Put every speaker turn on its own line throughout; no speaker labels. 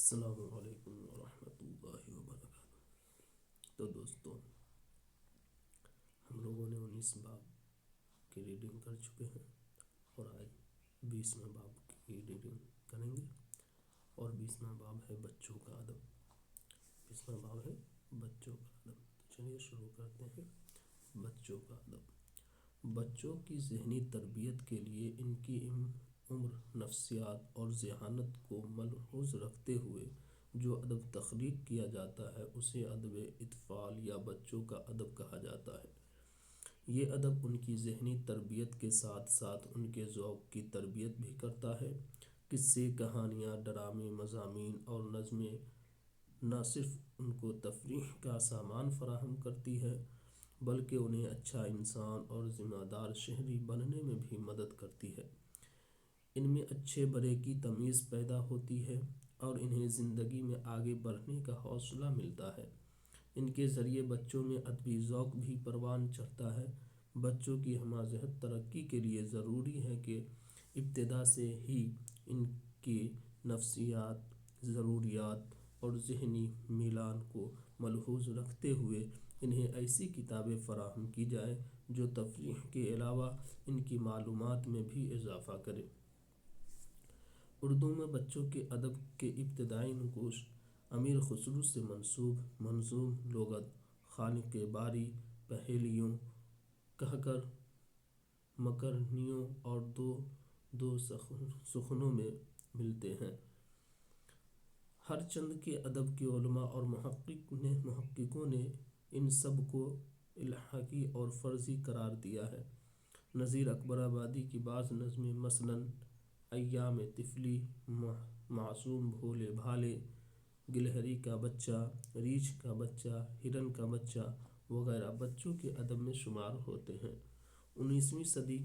السلام علیکم ورحمۃ اللہ وبرکاتہ۔ تو دوستوں، ہم لوگوں نے 19 باب کی ریڈنگ کر چکے ہیں اور آج 20واں باب کی ریڈنگ کریں گے، اور 20واں باب ہے بچوں کا ادب۔ 20واں باب ہے بچوں کا ادب۔ تو چلیے شروع کرتے ہیں۔ بچوں کا ادب۔ بچوں کی ذہنی تربیت کے لیے ان کی عمر، نفسیات اور ذہانت کو ملحوظ رکھتے ہوئے جو ادب تخلیق کیا جاتا ہے اسے ادب اطفال یا بچوں کا ادب کہا جاتا ہے۔ یہ ادب ان کی ذہنی تربیت کے ساتھ ساتھ ان کے ذوق کی تربیت بھی کرتا ہے۔ قصے، کہانیاں، ڈرامے، مضامین اور نظمیں نہ صرف ان کو تفریح کا سامان فراہم کرتی ہے بلکہ انہیں اچھا انسان اور ذمہ دار شہری بننے میں بھی مدد کرتی ہے۔ ان میں اچھے برے کی تمیز پیدا ہوتی ہے اور انہیں زندگی میں آگے بڑھنے کا حوصلہ ملتا ہے۔ ان کے ذریعے بچوں میں ادبی ذوق بھی پروان چڑھتا ہے۔ بچوں کی ہمہ ترقی کے لیے ضروری ہے کہ ابتدا سے ہی ان کی نفسیات، ضروریات اور ذہنی میلان کو ملحوظ رکھتے ہوئے انہیں ایسی کتابیں فراہم کی جائیں جو تفریح کے علاوہ ان کی معلومات میں بھی اضافہ کرے۔ اردو میں بچوں کے ادب کے ابتدائی نقوش امیر خسرو سے منسوب منظوم لغت، خالق باری، پہیلیوں، کہکر، مکرنیوں اور دو سخنوں میں ملتے ہیں۔ ہر چند کے ادب کے علماء اور محققوں نے ان سب کو الحاقی اور فرضی قرار دیا ہے۔ نذیر اکبر آبادی کی بعض نظمیں مثلاً ایام طفلی، معصوم بھولے بھالے، گلہری کا بچہ، ریچھ کا بچہ، ہرن کا بچہ وغیرہ بچوں کے ادب میں شمار ہوتے ہیں۔ 19ویں صدی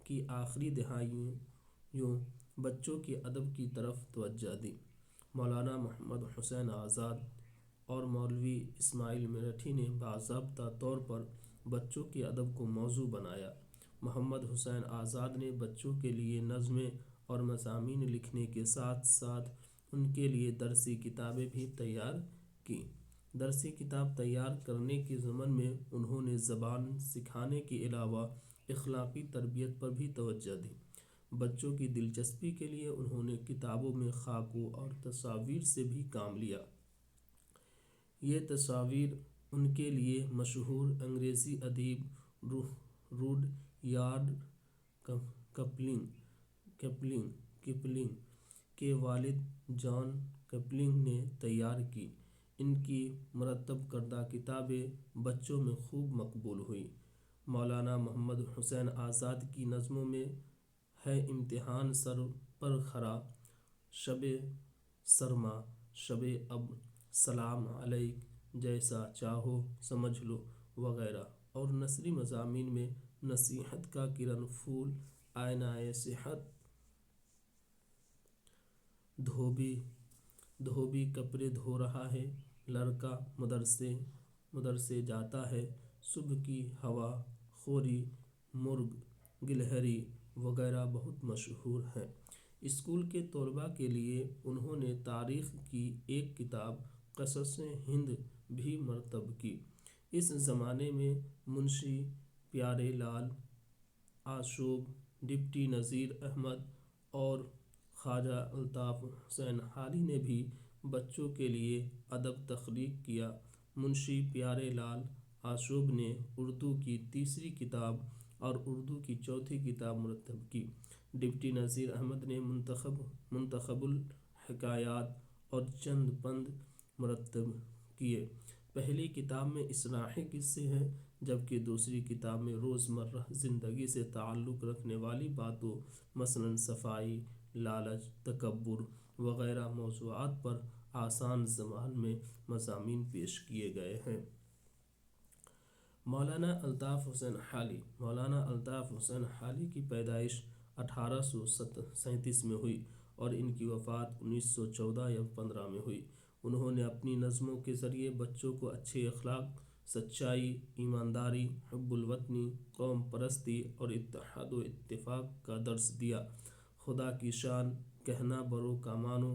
کی آخری دہائیوں بچوں کے ادب کی طرف توجہ دی۔ مولانا محمد حسین آزاد اور مولوی اسماعیل میرٹھی نے باضابطہ طور پر بچوں کے ادب کو موضوع بنایا۔ محمد حسین آزاد نے بچوں کے لیے نظمیں اور مضامین لکھنے کے ساتھ ساتھ ان کے لیے درسی کتابیں بھی تیار کیں۔ درسی کتاب تیار کرنے کے ضمن میں انہوں نے زبان سکھانے کے علاوہ اخلاقی تربیت پر بھی توجہ دی۔ بچوں کی دلچسپی کے لیے انہوں نے کتابوں میں خاکوں اور تصاویر سے بھی کام لیا۔ یہ تصاویر ان کے لیے مشہور انگریزی ادیب روڈیارڈ کپلنگ کے والد جان کپلنگ نے تیار کی۔ ان کی مرتب کردہ کتابیں بچوں میں خوب مقبول ہوئیں۔ مولانا محمد حسین آزاد کی نظموں میں ہے امتحان سر پر کھرا، شب سرما، شب ابر، سلام علیک، جیسا چاہو سمجھ لو وغیرہ، اور نثری مضامین میں نصیحت کا کرن پھول، آئینۂ صحت، دھوبی کپڑے دھو رہا ہے، لڑکا مدرسے جاتا ہے، صبح کی ہوا، خوری، مرغ، گلہری وغیرہ بہت مشہور ہیں۔ اسکول کے طلباء کے لیے انہوں نے تاریخ کی ایک کتاب قصص ہند بھی مرتب کی۔ اس زمانے میں منشی پیارے لال آشوب، ڈپٹی نذیر احمد اور خواجہ الطاف حسین حالی نے بھی بچوں کے لیے ادب تخلیق کیا۔ منشی پیارے لال آشوب نے اردو کی تیسری کتاب اور اردو کی چوتھی کتاب مرتب کی۔ ڈپٹی نذیر احمد نے منتخب الحکایات اور چند بند مرتب کیے۔ پہلی کتاب میں اصلاحی قصے ہیں جبکہ دوسری کتاب میں روزمرہ زندگی سے تعلق رکھنے والی باتوں مثلاً صفائی، لالچ، تکبر وغیرہ موضوعات پر آسان زبان میں مضامین پیش کیے گئے ہیں۔ مولانا الطاف حسین حالی۔ مولانا الطاف حسین حالی کی پیدائش 1837 میں ہوئی اور ان کی وفات 1914 یا 15 میں ہوئی۔ انہوں نے اپنی نظموں کے ذریعے بچوں کو اچھے اخلاق، سچائی، ایمانداری، حب الوطنی، قوم پرستی اور اتحاد و اتفاق کا درس دیا۔ خدا کی شان، کہنا برو کا مانو،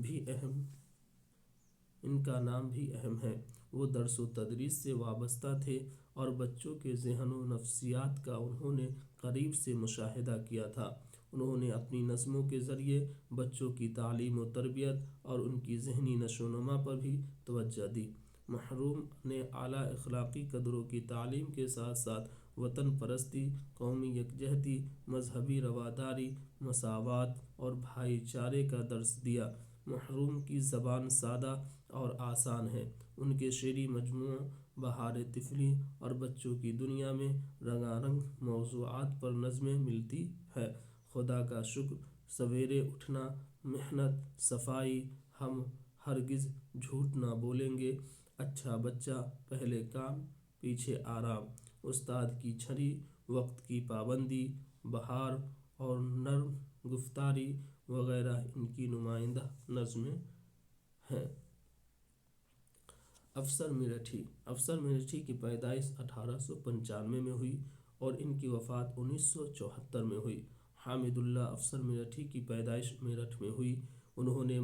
بھی اہم ان کا نام بھی اہم ہے۔ وہ درس و تدریس سے وابستہ تھے اور بچوں کے ذہن و نفسیات کا انہوں نے قریب سے مشاہدہ کیا تھا۔ انہوں نے اپنی نظموں کے ذریعے بچوں کی تعلیم و تربیت اور ان کی ذہنی نشو و نما پر بھی توجہ دی۔ محروم نے اعلیٰ اخلاقی قدروں کی تعلیم کے ساتھ ساتھ وطن پرستی، قومی یکجہتی، مذہبی رواداری، مساوات اور بھائی چارے کا درس دیا۔ محروم کی زبان سادہ اور آسان ہے۔ ان کے شعری مجموعوں بہار طفلی اور بچوں کی دنیا میں رنگارنگ موضوعات پر نظمیں ملتی ہے۔ خدا کا شکر، سویرے اٹھنا، محنت، صفائی، ہم ہرگز جھوٹ نہ بولیں گے، اچھا بچہ، پہلے کام پیچھے آرام، استاد کی چھڑی، وقت کی پابندی، بہار اور نرم گفتاری وغیرہ ان کی نمائندہ نظمیں ہیں۔ افسر میرٹھی کی پیدائش 1895 میں ہوئی اور ان کی وفات 1974 میں ہوئی۔ حامد اللہ افسر میرٹھی کی پیدائش میرٹھ میں ہوئی۔ انہوں نے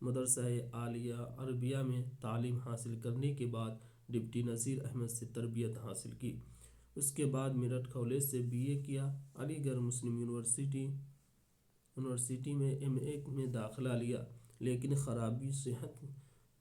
مدرسہ عالیہ عربیہ میں تعلیم حاصل کرنے کے بعد ڈپٹی نذیر احمد سے تربیت حاصل کی۔ اس کے بعد میرٹھ کالج سے BA کیا۔ علی گڑھ مسلم یونیورسٹی میں MA میں داخلہ لیا، لیکن خرابی صحت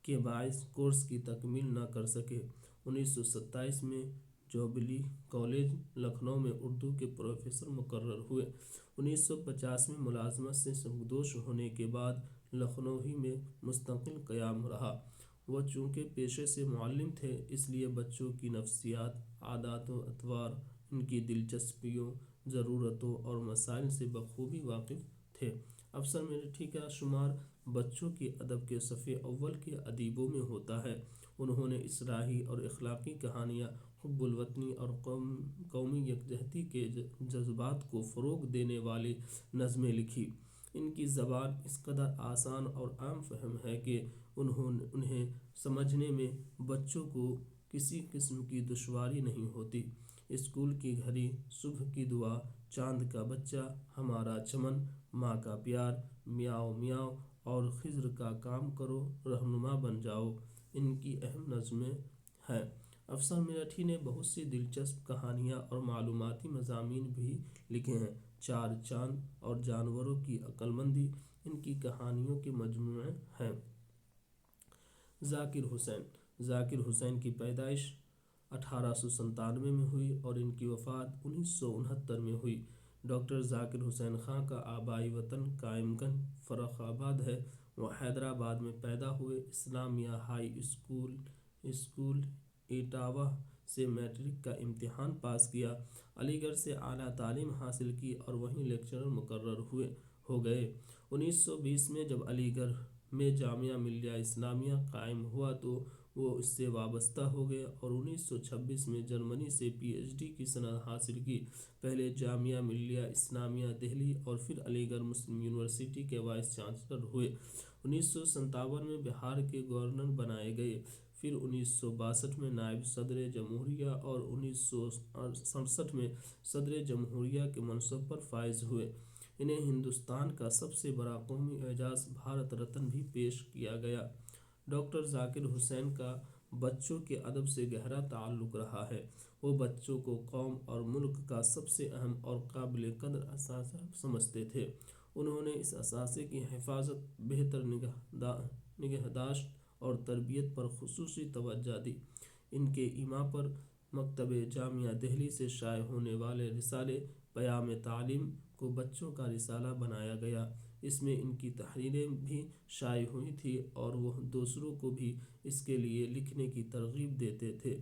کے باعث کورس کی تکمیل نہ کر سکے۔ 1927 میں جوبلی کالج لکھنؤ میں اردو کے پروفیسر مقرر ہوئے۔ 1950 میں ملازمت سے سبکدوش ہونے کے بعد لکھنؤ ہی میں مستقل قیام رہا۔ وہ چونکہ پیشے سے معلم تھے، اس لیے بچوں کی نفسیات، عادات و اطوار، ان کی دلچسپیوں، ضرورتوں اور مسائل سے بخوبی واقف تھے۔ افسر میرٹھی کا شمار بچوں کے ادب کے صف اول کے ادیبوں میں ہوتا ہے۔ انہوں نے اصلاحی اور اخلاقی کہانیاں، حب الوطنی اور قومی یکجہتی کے جذبات کو فروغ دینے والی نظمیں لکھی۔ ان کی زبان اس قدر آسان اور عام فہم ہے کہ انہیں سمجھنے میں بچوں کو کسی قسم کی دشواری نہیں ہوتی۔ اسکول کی گھڑی، صبح کی دعا، چاند کا بچہ، ہمارا چمن، ماں کا پیار، میاؤں میاؤں اور خضر کا کام کرو رہنما بن جاؤ ان کی اہم نظمیں ہیں۔ افسر میرٹھی نے بہت سی دلچسپ کہانیاں اور معلوماتی مضامین بھی لکھے ہیں۔ چار چاند اور جانوروں کی عقلمندی ان کی کہانیوں کے مجموعے ہیں۔ ذاکر حسین کی پیدائش 1897 میں ہوئی اور ان کی وفات 1969 میں ہوئی۔ ڈاکٹر ذاکر حسین خاں کا آبائی وطن قائم گنج فرخ آباد ہے۔ وہ حیدرآباد میں پیدا ہوئے۔ اسلامیہ ہائی اسکول اٹاوہ سے میٹرک کا امتحان پاس کیا۔ علی گڑھ سے اعلیٰ تعلیم حاصل کی اور وہیں لیکچرر مقرر ہو گئے۔ 1920 میں جب علی گڑھ میں جامعہ ملیہ اسلامیہ قائم ہوا تو وہ اس سے وابستہ ہو گئے اور 1926 میں جرمنی سے PhD کی سند حاصل کی۔ پہلے جامعہ ملیہ اسلامیہ دہلی اور پھر علی گڑھ مسلم یونیورسٹی کے وائس چانسلر ہوئے۔ 1957 میں بہار کے گورنر بنائے گئے، پھر 1962 میں نائب صدر جمہوریہ اور 1967 میں صدر جمہوریہ کے منصب پر فائز ہوئے۔ انہیں ہندوستان کا سب سے بڑا قومی اعزاز بھارت رتن بھی پیش کیا گیا۔ ڈاکٹر ذاکر حسین کا بچوں کے ادب سے گہرا تعلق رہا ہے۔ وہ بچوں کو قوم اور ملک کا سب سے اہم اور قابل قدر اثاثہ سمجھتے تھے۔ انہوں نے اس اثاثے کی حفاظت، بہتر نگہداشت اور تربیت پر خصوصی توجہ دی۔ ان کے ایما پر مکتبہ جامعہ دہلی سے شائع ہونے والے رسالے پیام تعلیم کو بچوں کا رسالہ بنایا گیا۔ اس میں ان کی تحریریں بھی شائع ہوئی تھیں اور وہ دوسروں کو بھی اس کے لیے لکھنے کی ترغیب دیتے تھے۔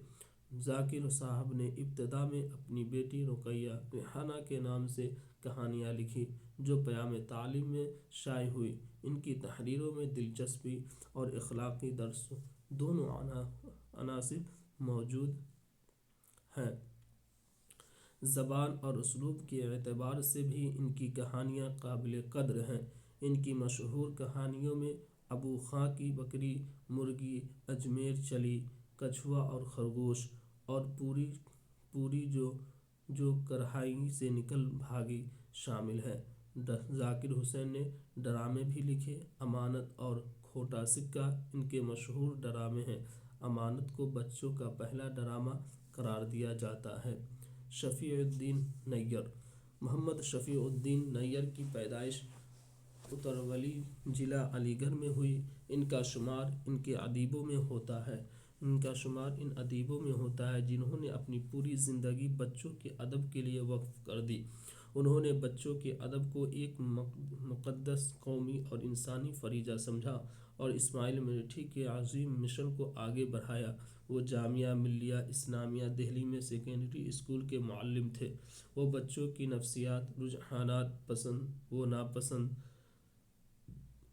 ذاکر صاحب نے ابتدا میں اپنی بیٹی رقیہ ریحانہ کے نام سے کہانیاں لکھیں جو پیام تعلیم میں شائع ہوئیں۔ ان کی تحریروں میں دلچسپی اور اخلاقی درس دونوں عناصر موجود ہیں۔ زبان اور اسلوب کے اعتبار سے بھی ان کی کہانیاں قابل قدر ہیں۔ ان کی مشہور کہانیوں میں ابو خاں کی بکری، مرغی، اجمیر چلی، کچھوا اور خرگوش، اور پوری جو کرہائی سے نکل بھاگی شامل ہیں۔ ذاکر حسین نے ڈرامے بھی لکھے۔ امانت اور کھوٹا سکہ ان کے مشہور ڈرامے ہیں۔ امانت کو بچوں کا پہلا ڈرامہ قرار دیا جاتا ہے۔ شفیع الدین نیّر۔ محمد شفیع الدین نیّر کی پیدائش اترولی ضلع علی گڑھ میں ہوئی۔ ان کا شمار ان ادیبوں میں ہوتا ہے جنہوں نے اپنی پوری زندگی بچوں کے ادب کے لیے وقف کر دی۔ انہوں نے بچوں کے ادب کو ایک مقدس قومی اور انسانی فریضہ سمجھا اور اسماعیل مرٹھی کے عظیم مشن کو آگے بڑھایا۔ وہ جامعہ ملیہ اسلامیہ دہلی میں سیکنڈری اسکول کے معلم تھے۔ وہ بچوں کی نفسیات، رجحانات، پسند و ناپسند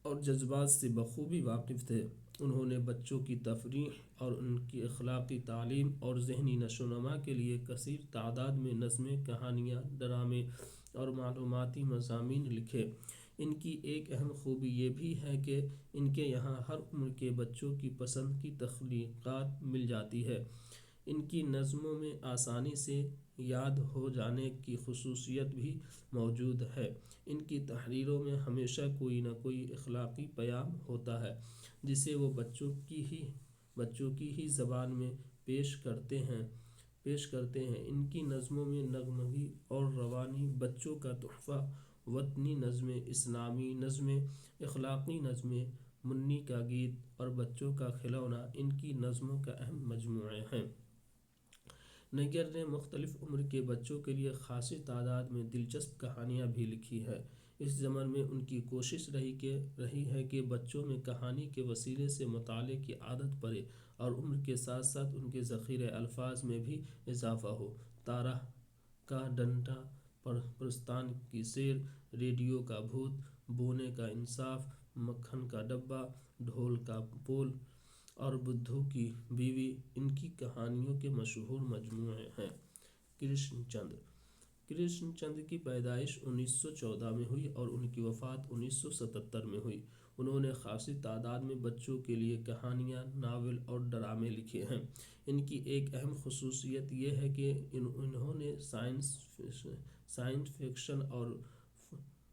اور جذبات سے بخوبی واقف تھے۔ انہوں نے بچوں کی تفریح اور ان کی اخلاقی تعلیم اور ذہنی نشو و نما کے لیے کثیر تعداد میں نظمیں، کہانیاں، ڈرامے اور معلوماتی مضامین لکھے۔ ان کی ایک اہم خوبی یہ بھی ہے کہ ان کے یہاں ہر عمر کے بچوں کی پسند کی تخلیقات مل جاتی ہیں۔ ان کی نظموں میں آسانی سے یاد ہو جانے کی خصوصیت بھی موجود ہے۔ ان کی تحریروں میں ہمیشہ کوئی نہ کوئی اخلاقی پیام ہوتا ہے جسے وہ بچوں کی ہی زبان میں پیش کرتے ہیں۔ ان کی نظموں میں نغمگی اور روانی، بچوں کا تحفہ، وطنی نظمیں، اسلامی نظمیں، اخلاقی نظمیں، منی کا گیت اور بچوں کا کھلونا ان کی نظموں کا اہم مجموعے ہیں۔ نیّر نے مختلف عمر کے بچوں کے لیے خاصی تعداد میں دلچسپ کہانیاں بھی لکھی ہیں۔ اس ضمن میں ان کی کوشش رہی ہے کہ بچوں میں کہانی کے وسیلے سے مطالعے کی عادت پڑے اور عمر کے ساتھ ساتھ ان کے ذخیرہ الفاظ میں بھی اضافہ ہو۔ تارا کا ڈنڈا، پرستان کی سیر، ریڈیو کا بھوت، بونے کا انصاف، مکھن کا ڈبہ، ڈھول کا بول اور بدھو کی بیوی ان کی کہانیوں کے مشہور مجموعے ہیں۔ کرشن چندر کی پیدائش 1914 میں ہوئی اور ان کی وفات 1977 میں ہوئی۔ انہوں نے خاصی تعداد میں بچوں کے لیے کہانیاں، ناول اور ڈرامے لکھے ہیں۔ ان کی ایک اہم خصوصیت یہ ہے کہ انہوں نے سائنس فکشن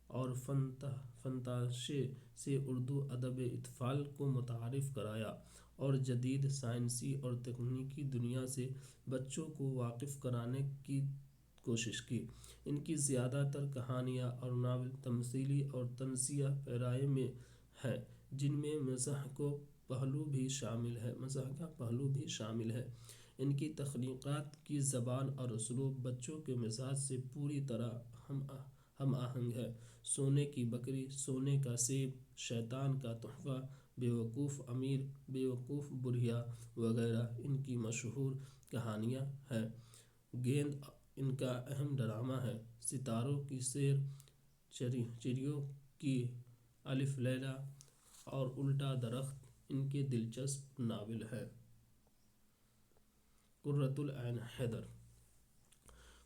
اور فنتاشے سے اردو ادب اطفال کو متعارف کرایا اور جدید سائنسی اور تکنیکی دنیا سے بچوں کو واقف کرانے کی کوشش کی۔ ان کی زیادہ تر کہانیاں اور ناول تمثیلی اور طنزیہ پیرائی میں ہیں جن میں مزاح کا پہلو بھی شامل ہے۔ ان کی تخلیقات کی زبان اور اسلوب بچوں کے مزاج سے پوری طرح ہم آہنگ ہے۔ سونے کی بکری، سونے کا سیب، شیطان کا تحفہ، بیوقوف امیر، بیوقوف بڑھیا وغیرہ ان کی مشہور کہانیاں ہیں۔ گیند ان کا اہم ڈرامہ ہے۔ ستاروں کی سیر، چڑیوں کی الف لیلہ اور الٹا درخت ان کے دلچسپ ناول ہیں۔ قرۃ العین حیدر۔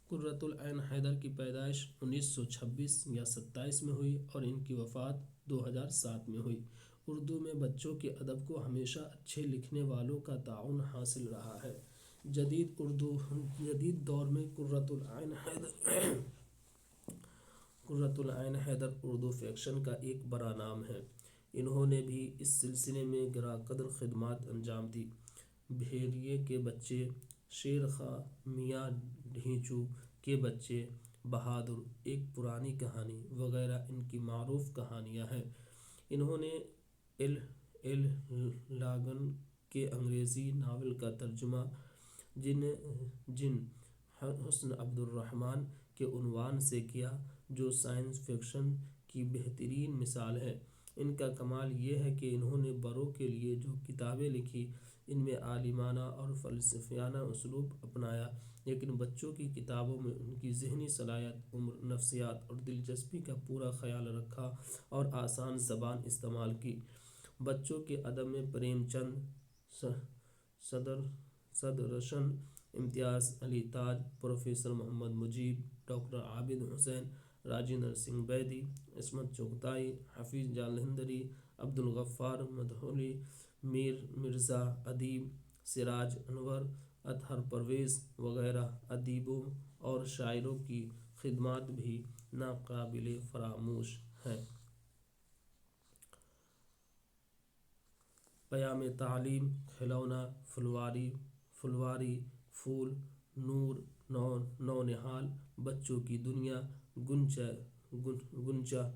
قرۃ العین حیدر کی پیدائش 1926 یا 27 میں ہوئی اور ان کی وفات 2007 میں ہوئی۔ اردو میں بچوں کے ادب کو ہمیشہ اچھے لکھنے والوں کا تعاون حاصل رہا ہے۔ جدید دور میں قرۃ العین حیدر اردو فکشن کا ایک بڑا نام ہے۔ انہوں نے بھی اس سلسلے میں گراں قدر خدمات انجام دیں۔ بھیڑیے کے بچے، شیر خاں، میاں ڈھینچو کے بچے، بہادر، ایک پرانی کہانی وغیرہ ان کی معروف کہانیاں ہیں۔ انہوں نے ایل لاگن کے انگریزی ناول کا ترجمہ جن حسن عبدالرحمن کے عنوان سے کیا، جو سائنس فکشن کی بہترین مثال ہے۔ ان کا کمال یہ ہے کہ انہوں نے بڑوں کے لیے جو کتابیں لکھی ان میں عالمانہ اور فلسفیانہ اسلوب اپنایا، لیکن بچوں کی کتابوں میں ان کی ذہنی صلاحیت، عمر، نفسیات اور دلچسپی کا پورا خیال رکھا اور آسان زبان استعمال کی۔ بچوں کے ادب میں پریم چند، صدرشن، امتیاز علی تاج، پروفیسر محمد مجیب، ڈاکٹر عابد حسین، راجندر سنگھ بیدی، عصمت چغتائی، حفیظ جالندھری، عبدالغفار مدھولی، میر مرزا ادیب، سراج انور، اطہر پرویز وغیرہ ادیبوں اور شاعروں کی خدمات بھی ناقابل فراموش ہیں۔ پیام تعلیم، کھلونا، پھلواری، پھول، نور، نونہال، بچوں کی دنیا، گنجا،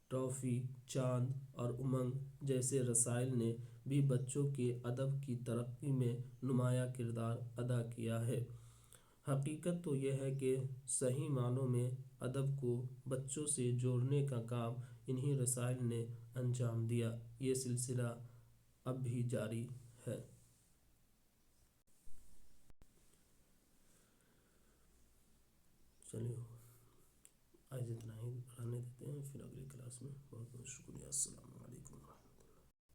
ٹافی، چاند اور امنگ جیسے رسائل نے بھی بچوں کے ادب کی ترقی میں نمایاں کردار ادا کیا ہے۔ حقیقت تو یہ ہے کہ صحیح معنوں میں ادب کو بچوں سے جوڑنے کا کام انہی رسائل نے انجام دیا۔ یہ سلسلہ اب بھی جاری ہے۔ چلیے آج اتنا ہی رہنے دیتے ہیں، پھر اگلی کلاس میں۔ بہت بہت شکریہ۔ السلام علیکم۔